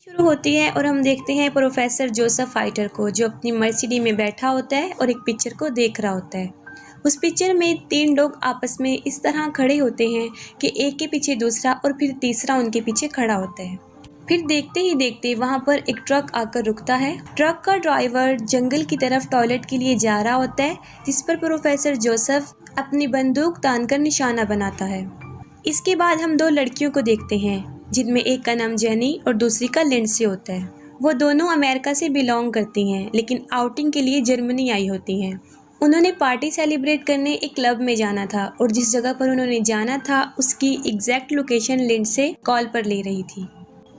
शुरू होती है और हम देखते हैं प्रोफेसर जोसेफ फाइटर को, जो अपनी मर्सिडीज में बैठा होता है और एक पिक्चर को देख रहा होता है। उस पिक्चर में 3 लोग आपस में इस तरह खड़े होते हैं कि एक के पीछे दूसरा और फिर तीसरा उनके पीछे खड़ा होता है। फिर देखते ही देखते वहाँ पर एक ट्रक आकर रुकता है। ट्रक का ड्राइवर जंगल की तरफ टॉयलेट के लिए जा रहा होता है, जिस पर प्रोफेसर जोसेफ अपनी बंदूक तानकर निशाना बनाता है। इसके बाद हम 2 लड़कियों को देखते हैं, जिनमें एक का नाम जेनी और दूसरी का लिंडसे होता है। वो दोनों अमेरिका से बिलोंग करती हैं, लेकिन आउटिंग के लिए जर्मनी आई होती हैं। उन्होंने पार्टी सेलिब्रेट करने एक क्लब में जाना था और जिस जगह पर उन्होंने जाना था उसकी एग्जैक्ट लोकेशन लिंडसे कॉल पर ले रही थी।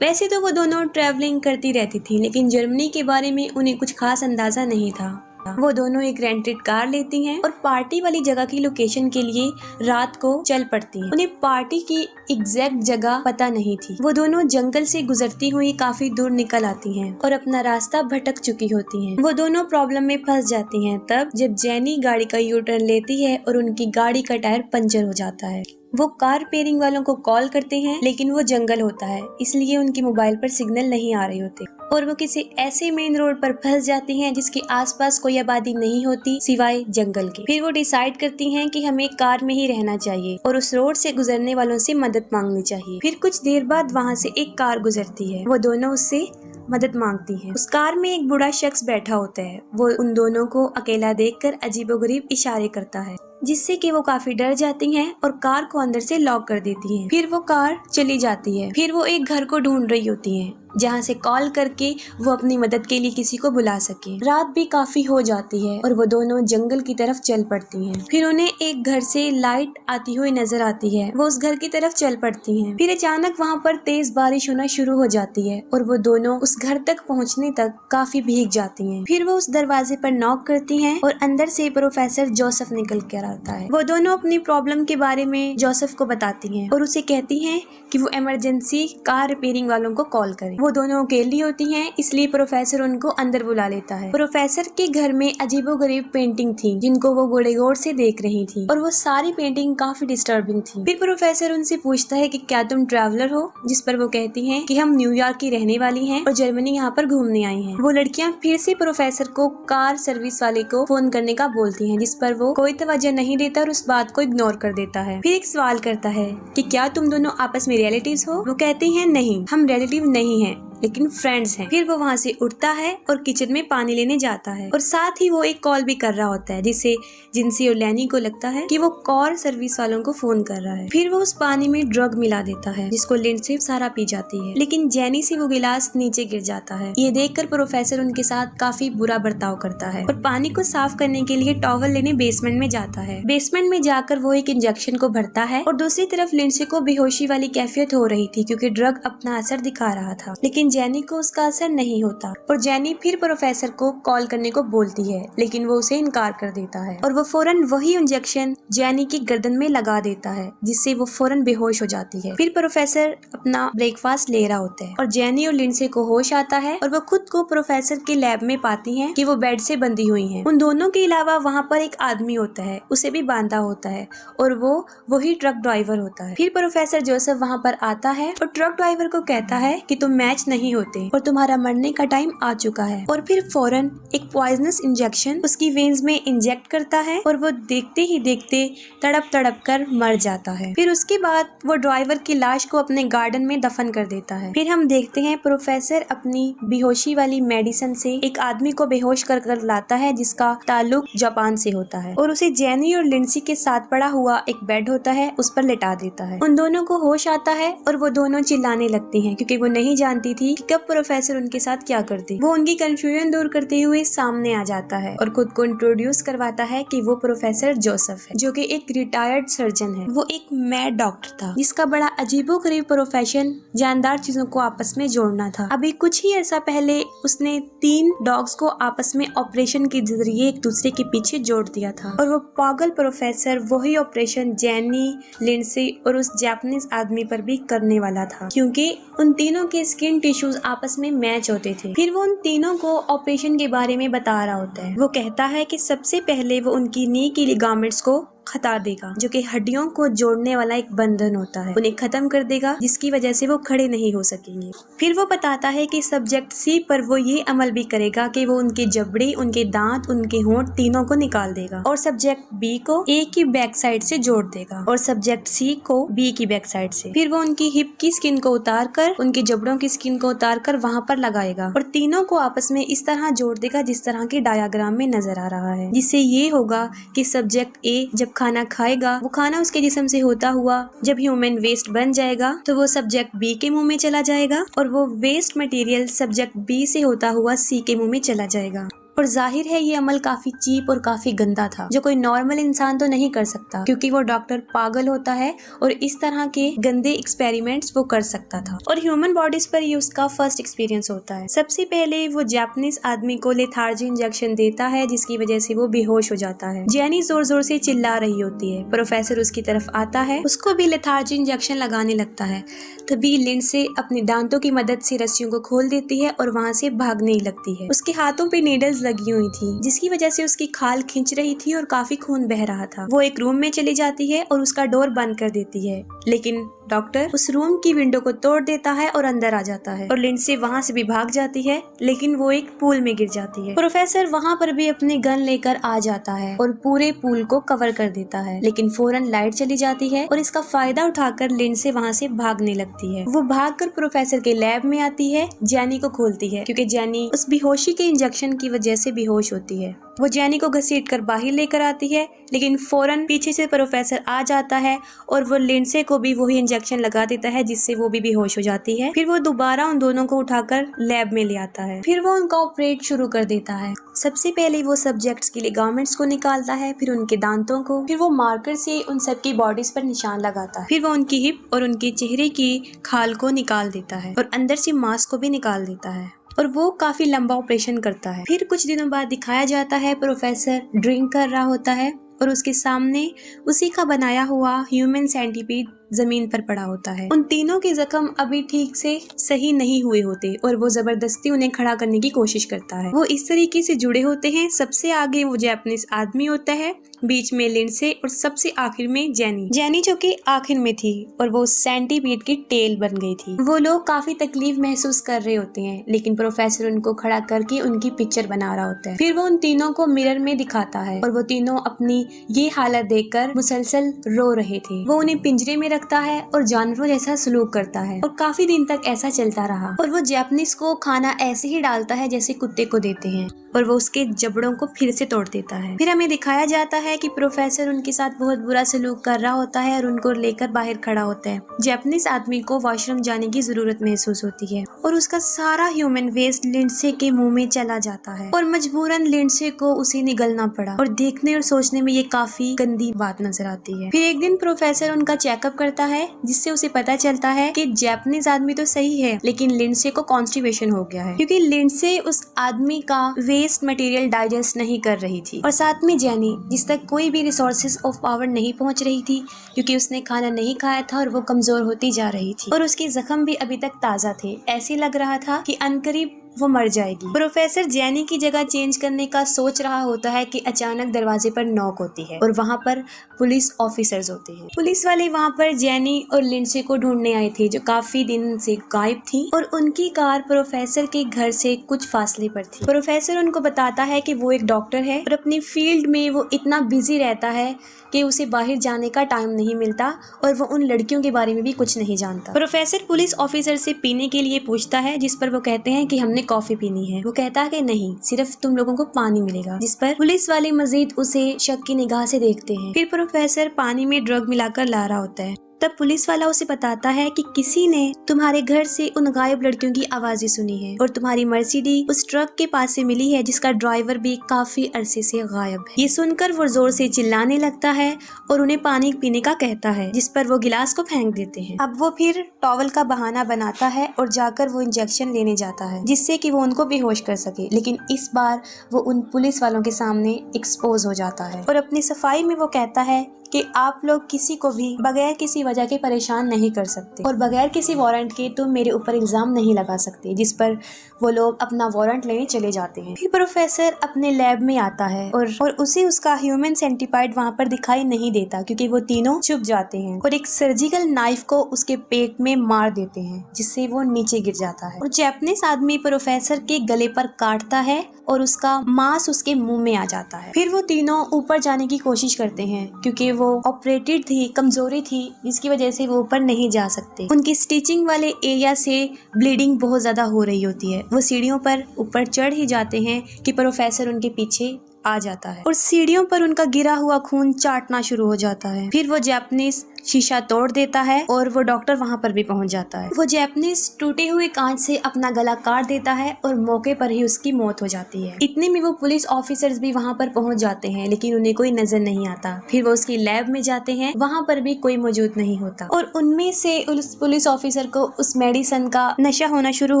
वैसे तो वो दोनों ट्रैवलिंग करती रहती थी, लेकिन जर्मनी के बारे में उन्हें कुछ खास अंदाज़ा नहीं था। वो दोनों एक रेंटेड कार लेती हैं और पार्टी वाली जगह की लोकेशन के लिए रात को चल पड़ती हैं। उन्हें पार्टी की एग्जैक्ट जगह पता नहीं थी। वो दोनों जंगल से गुजरती हुई काफी दूर निकल आती हैं और अपना रास्ता भटक चुकी होती हैं। वो दोनों प्रॉब्लम में फंस जाती हैं तब जब जेनी गाड़ी का यू टर्न लेती है और उनकी गाड़ी का टायर पंचर हो जाता है। वो कार रिपेयरिंग वालों को कॉल करते हैं, लेकिन वो जंगल होता है, इसलिए उनकी मोबाइल पर सिग्नल नहीं आ रहे होते और वो किसी ऐसे मेन रोड पर फंस जाती हैं जिसके आसपास कोई आबादी नहीं होती सिवाय जंगल के। फिर वो डिसाइड करती हैं कि हमें कार में ही रहना चाहिए और उस रोड से गुजरने वालों से मदद मांगनी चाहिए। फिर कुछ देर बाद वहाँ से एक कार गुजरती है। वो दोनों उससे मदद मांगती हैं। उस कार में एक बूढ़ा शख्स बैठा होता है। वो उन दोनों को अकेला देखकर अजीबोगरीब इशारे करता है, जिससे कि वो काफी डर जाती हैं और कार को अंदर से लॉक कर देती हैं। फिर वो कार चली जाती है। फिर वो एक घर को ढूंढ रही होती हैं, जहाँ से कॉल करके वो अपनी मदद के लिए किसी को बुला सके। रात भी काफी हो जाती है और वो दोनों जंगल की तरफ चल पड़ती हैं। फिर उन्हें एक घर से लाइट आती हुई नजर आती है। वो उस घर की तरफ चल पड़ती हैं। फिर अचानक वहाँ पर तेज बारिश होना शुरू हो जाती है और वो दोनों उस घर तक पहुँचने तक काफी भीग जाती हैं। फिर वो उस दरवाजे पर नॉक करती हैं और अंदर से प्रोफेसर जोसेफ निकल कर आता है। वो दोनों अपनी प्रॉब्लम के बारे में जोसेफ को बताती हैं और उसे कहती हैं कि वो इमरजेंसी कार रिपेयरिंग वालों को कॉल करे। वो दोनों अकेली होती हैं, इसलिए प्रोफेसर उनको अंदर बुला लेता है। प्रोफेसर के घर में अजीबोगरीब पेंटिंग थी, जिनको वो बड़े गौर से देख रही थी और वो सारी पेंटिंग काफी डिस्टर्बिंग थी। फिर प्रोफेसर उनसे पूछता है कि क्या तुम ट्रैवलर हो, जिस पर वो कहती हैं कि हम न्यूयॉर्क की रहने वाली हैं और जर्मनी यहाँ पर घूमने आई हैं। वो लड़कियाँ फिर से प्रोफेसर को कार सर्विस वाले को फोन करने का बोलती हैं, जिस पर वो कोई तवज्जो नहीं देता और उस बात को इग्नोर कर देता है। फिर एक सवाल करता है कि क्या तुम दोनों आपस में रिलेटिव्स हो। वो कहती हैं नहीं, हम रिलेटिव नहीं हैं, लेकिन फ्रेंड्स हैं। फिर वो वहाँ से उठता है और किचन में पानी लेने जाता है और साथ ही वो एक कॉल भी कर रहा होता है, जिससे जिनसी और लैनी को लगता है कि वो कार सर्विस वालों को फोन कर रहा है। फिर वो उस पानी में ड्रग मिला देता है, जिसको लिंडसे सारा पी जाती है, लेकिन जेनी से वो गिलास नीचे गिर जाता है। ये देखकर प्रोफेसर उनके साथ काफी बुरा बर्ताव करता है और पानी को साफ करने के लिए टॉवल लेने बेसमेंट में जाता है। बेसमेंट में जाकर वो एक इंजेक्शन को भरता है और दूसरी तरफ लिंडसे को बेहोशी वाली कैफियत हो रही थी, क्योंकि ड्रग अपना असर दिखा रहा था, लेकिन जेनी को उसका असर नहीं होता और जेनी फिर प्रोफेसर को कॉल करने को बोलती है, लेकिन वो उसे इनकार कर देता है और वो फौरन वही इंजेक्शन जेनी की गर्दन में लगा देता है, जिससे वो फौरन बेहोश हो जाती है। फिर प्रोफेसर अपना ब्रेकफास्ट ले रहा होता है और जेनी और लिंडसे को होश आता है और वो खुद को प्रोफेसर के लैब में पाती हैं कि वो बेड से बंधी हुई हैं। उन दोनों के अलावा वहाँ पर एक आदमी होता है, उसे भी बांधा होता है और वो वही ट्रक ड्राइवर होता है। फिर प्रोफेसर जोसेफ वहाँ पर आता है और ट्रक ड्राइवर को कहता है कि तुम मैच नहीं होते और तुम्हारा मरने का टाइम आ चुका है, और फिर फौरन एक पॉइजनस इंजेक्शन उसकी वेन्स में इंजेक्ट करता है और वो देखते ही देखते तड़प तड़प कर मर जाता है। फिर उसके बाद वो ड्राइवर की लाश को अपने गार्डन में दफन कर देता है। फिर हम देखते हैं प्रोफेसर अपनी बेहोशी वाली मेडिसिन से एक आदमी को बेहोश कर लाता है, जिसका ताल्लुक जापान से होता है, और उसे जेनी और लिंडसे के साथ पड़ा हुआ एक बेड होता है उस पर लिटा देता है। उन दोनों को होश आता है और वो दोनों चिल्लाने लगती हैं, क्योंकि वो नहीं जानती थी कि कब प्रोफेसर उनके साथ क्या करते। वो उनकी कंफ्यूजन दूर करते हुए सामने आ जाता है और खुद को इंट्रोड्यूस करवाता है कि वो प्रोफेसर जोसेफ है, जो कि एक रिटायर्ड सर्जन है। वो एक मैड डॉक्टर था, जिसका बड़ा अजीबोगरीब प्रोफेशन जानदार चीजों को आपस में जोड़ना था। अभी कुछ ही अर्सा पहले उसने 3 डॉग्स को आपस में ऑपरेशन के जरिए एक दूसरे के पीछे जोड़ दिया था, और वो पागल प्रोफेसर वही ऑपरेशन जेनी, लिंडसे और उस जापानीज आदमी पर भी करने वाला था, क्योंकि उन तीनों के स्किन टिश्यूज आपस में मैच होते थे। फिर वो उन तीनों को ऑपरेशन के बारे में बता रहा होता है। वो कहता है कि सबसे पहले वो उनकी नी की लिगामेंट्स को खता देगा, जो कि हड्डियों को जोड़ने वाला एक बंधन होता है, उन्हें खत्म कर देगा, जिसकी वजह से वो खड़े नहीं हो सकेंगे। फिर वो बताता है कि सब्जेक्ट सी पर वो ये अमल भी करेगा कि वो उनके जबड़े, उनके दांत, उनके होंठ तीनों को निकाल देगा और सब्जेक्ट बी को ए की बैक साइड से जोड़ देगा और सब्जेक्ट सी को बी की बैक साइड से। फिर वो उनकी हिप की स्किन को उतार कर, उनके जबड़ों की स्किन को उतार कर वहाँ पर लगाएगा और तीनों को आपस में इस तरह जोड़ देगा जिस तरह की डायग्राम में नजर आ रहा है, जिससे ये होगा कि सब्जेक्ट ए जब खाना खाएगा, वो खाना उसके जिस्म से होता हुआ जब ह्यूमन वेस्ट बन जाएगा तो वो सब्जेक्ट बी के मुंह में चला जाएगा और वो वेस्ट मटेरियल सब्जेक्ट बी से होता हुआ सी के मुंह में चला जाएगा। और जाहिर है ये अमल काफी चीप और काफी गंदा था, जो कोई नॉर्मल इंसान तो नहीं कर सकता, क्योंकि वो डॉक्टर पागल होता है और इस तरह के गंदे एक्सपेरिमेंट्स वो कर सकता था। और ह्यूमन बॉडीज पर ये उसका फर्स्ट एक्सपीरियंस होता है। सबसे पहले वो जापानीज आदमी को लेथार्जी इंजेक्शन देता है, जिसकी वजह से वो बेहोश हो जाता है। जैनी जोर जोर से चिल्ला रही होती है। प्रोफेसर उसकी तरफ आता है, उसको भी लेथार्जी इंजेक्शन लगाने लगता है। तभी लिंडसे अपने दांतों की मदद से रस्सियों को खोल देती है और वहाँ से भागने लगती है। उसके हाथों पे नीडल्स लगी हुई थी, जिसकी वजह से उसकी खाल खींच रही थी और काफी खून बह रहा था। वो एक रूम में चली जाती है और उसका डोर बंद कर देती है, लेकिन डॉक्टर उस रूम की विंडो को तोड़ देता है और अंदर आ जाता है और लिंडसे वहाँ से भी भाग जाती है, लेकिन वो एक पूल में गिर जाती है। प्रोफेसर वहाँ पर भी अपने गन लेकर आ जाता है और पूरे पूल को कवर कर देता है, लेकिन फौरन लाइट चली जाती है और इसका फायदा उठाकर लिंडसे वहाँ से भागने लगती है। वो भागकर प्रोफेसर के लैब में आती है, जैनी को खोलती है, क्योंकि जैनी उस बेहोशी के इंजेक्शन की वजह से बेहोश होती है। वो जैनी को घसीट कर बाहर लेकर आती है, लेकिन फौरन पीछे से प्रोफेसर आ जाता है और वो लिंडसे को भी वही इंजेक्शन लगा देता है, जिससे वो भी बेहोश हो जाती है। फिर वो दोबारा उन दोनों को उठाकर लैब में ले आता है। फिर वो उनका ऑपरेट शुरू कर देता है। सबसे पहले वो सब्जेक्ट्स के लिगामेंट्स को निकालता है, फिर उनके दांतों को, फिर वो मार्कर से उन सबकी बॉडीज पर निशान लगाता है। फिर वो उनकी हिप और उनके चेहरे की खाल को निकाल देता है और अंदर से मांस को भी निकाल देता है और वो काफी लंबा ऑपरेशन करता है। फिर कुछ दिनों बाद दिखाया जाता है प्रोफेसर ड्रिंक कर रहा होता है और उसके सामने उसी का बनाया हुआ ह्यूमन सेंटीपीड जमीन पर पड़ा होता है। उन तीनों के जख्म अभी ठीक से सही नहीं हुए होते और वो जबरदस्ती उन्हें खड़ा करने की कोशिश करता है। वो इस तरीके से जुड़े होते हैं। सबसे आगे वो जापानीज आदमी होता है, बीच में लिंडसे और सबसे आखिर में जैनी जो कि आखिर में थी और वो सेंटीपीड की टेल बन गई थी। वो लोग काफी तकलीफ महसूस कर रहे होते हैं, लेकिन प्रोफेसर उनको खड़ा करके उनकी पिक्चर बना रहा होता है। फिर वो उन तीनों को मिरर में दिखाता है और वो तीनों अपनी ये हालत देखकर मुसलसल रो रहे थे। वो उन्हें पिंजरे में रखता है और जानवरों जैसा सलूक करता है और काफी दिन तक ऐसा चलता रहा। और वो जापानीज को खाना ऐसे ही डालता है जैसे कुत्ते को देते हैं और वो उसके जबड़ों को फिर से तोड़ देता है। फिर हमें दिखाया जाता है कि प्रोफेसर उनके साथ बहुत बुरा सलूक कर रहा होता है और उनको लेकर बाहर खड़ा होता है। जापानीज आदमी को वॉशरूम जाने की जरूरत महसूस होती है और उसका सारा ह्यूमन वेस्ट लिंडसे के मुंह में चला जाता है और मजबूरन लिंडसे को उसे निगलना पड़ा और देखने और सोचने में ये काफी गंदी बात नजर आती है। फिर एक दिन प्रोफेसर उनका चेकअप करता है, जिससे उसे पता चलता है कि जापानीज आदमी तो सही है, लेकिन लिंडसे को कॉन्स्टिपेशन हो गया है, क्योंकि लिंडसे उस आदमी का वेस्ट मटेरियल डाइजेस्ट नहीं कर रही थी और साथ में जैनी, जिस तक कोई भी रिसोर्सेज ऑफ पावर नहीं पहुंच रही थी, क्योंकि उसने खाना नहीं खाया था और वो कमजोर होती जा रही थी और उसके जख्म भी अभी तक ताजा थे। ऐसे लग रहा था कि अनकरीब वो मर जाएगी। प्रोफेसर जैनी की जगह चेंज करने का सोच रहा होता है कि अचानक दरवाजे पर नॉक होती है और वहाँ पर पुलिस ऑफिसर्स होते हैं। पुलिस वाले वहाँ पर जैनी और लिंडसे को ढूंढने आए थे, जो काफी दिन से गायब थी और उनकी कार प्रोफेसर के घर से कुछ फासले पर थी। प्रोफेसर उनको बताता है कि वो एक डॉक्टर है और अपनी फील्ड में वो इतना बिजी रहता है कि उसे बाहर जाने का टाइम नहीं मिलता और वो उन लड़कियों के बारे में भी कुछ नहीं जानता। प्रोफेसर पुलिस ऑफिसर से पीने के लिए पूछता है, जिस पर वो कहते हैं कि हमने कॉफी पीनी है। वो कहता है कि नहीं, सिर्फ तुम लोगों को पानी मिलेगा, जिस पर पुलिस वाले मजीद उसे शक की निगाह से देखते हैं। फिर प्रोफेसर पानी में ड्रग मिलाकर ला रहा होता है। तब पुलिस वाला उसे बताता है कि किसी ने तुम्हारे घर से उन गायब लड़कियों की आवाजें सुनी है और तुम्हारी मर्सिडीज उस ट्रक के पास से मिली है, जिसका ड्राइवर भी काफी अरसे से गायब है। ये सुनकर वो जोर से चिल्लाने लगता है और उन्हें पानी पीने का कहता है, जिस पर वो गिलास को फेंक देते हैं। अब वो फिर टॉवल का बहाना बनाता है और जाकर वो इंजेक्शन लेने जाता है, जिससे कि वो उनको बेहोश कर सके, लेकिन इस बार वो उन पुलिस वालों के सामने एक्सपोज हो जाता है और अपनी सफाई में वो कहता है कि आप लोग किसी को भी बगैर किसी वजह के परेशान नहीं कर सकते और बगैर किसी वारंट के तुम मेरे ऊपर इल्ज़ाम नहीं लगा सकते, जिस पर वो लोग अपना वारंट लेने चले जाते हैं। फिर प्रोफेसर अपने लैब में आता है और उसे उसका ह्यूमन सेंटीपाइड वहाँ पर दिखाई नहीं देता क्योंकि वो तीनों छुप जाते हैं और एक सर्जिकल नाइफ को उसके पेट में मार देते हैं जिससे वो नीचे गिर जाता है और जैपनीज आदमी प्रोफेसर के गले पर काटता है और उसका मांस उसके मुंह में आ जाता है। फिर वो तीनों ऊपर जाने की कोशिश करते हैं क्योंकि वो ऑपरेटेड थी, कमजोरी थी, जिसकी वजह से वो ऊपर नहीं जा सकते। उनकी स्टिचिंग वाले एरिया से ब्लीडिंग बहुत ज्यादा हो रही होती है। वो सीढ़ियों पर ऊपर चढ़ ही जाते हैं कि प्रोफेसर उनके पीछे आ जाता है और सीढ़ियों पर उनका गिरा हुआ खून चाटना शुरू हो जाता है। फिर वो जापानीज शीशा तोड़ देता है और वो डॉक्टर वहाँ पर भी पहुँच जाता है। वो जापानीज टूटे हुए कांच से अपना गला काट देता है और मौके पर ही उसकी मौत हो जाती है। इतने में वो पुलिस ऑफिसर्स भी वहाँ पर पहुँच जाते हैं लेकिन उन्हें कोई नजर नहीं आता। फिर वो उसकी लैब में जाते हैं, वहाँ पर भी कोई मौजूद नहीं होता और उनमें से उस पुलिस ऑफिसर को उस मेडिसिन का नशा होना शुरू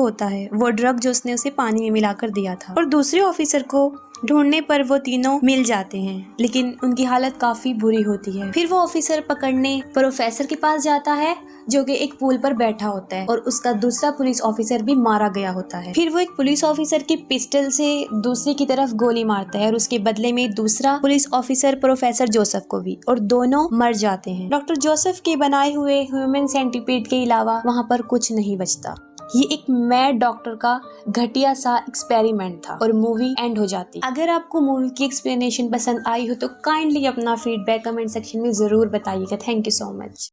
होता है, वो ड्रग जो उसने उसे पानी में मिलाकर दिया था। और दूसरे ऑफिसर को ढूंढने पर वो तीनों मिल जाते हैं लेकिन उनकी हालत काफी बुरी होती है। फिर वो ऑफिसर पकड़ने प्रोफेसर के पास जाता है जो कि एक पूल पर बैठा होता है और उसका दूसरा पुलिस ऑफिसर भी मारा गया होता है। फिर वो एक पुलिस ऑफिसर की पिस्टल से दूसरे की तरफ गोली मारता है और उसके बदले में दूसरा पुलिस ऑफिसर प्रोफेसर जोसेफ को भी, और दोनों मर जाते हैं। डॉक्टर जोसेफ के बनाए हुए ह्यूमन सेंटीपीड के अलावा वहाँ पर कुछ नहीं बचता। ये एक मैड डॉक्टर का घटिया सा एक्सपेरिमेंट था और मूवी एंड हो जाती। अगर आपको मूवी की एक्सप्लेनेशन पसंद आई हो तो काइंडली अपना फीडबैक कमेंट सेक्शन में जरूर बताइएगा। Thank you so much.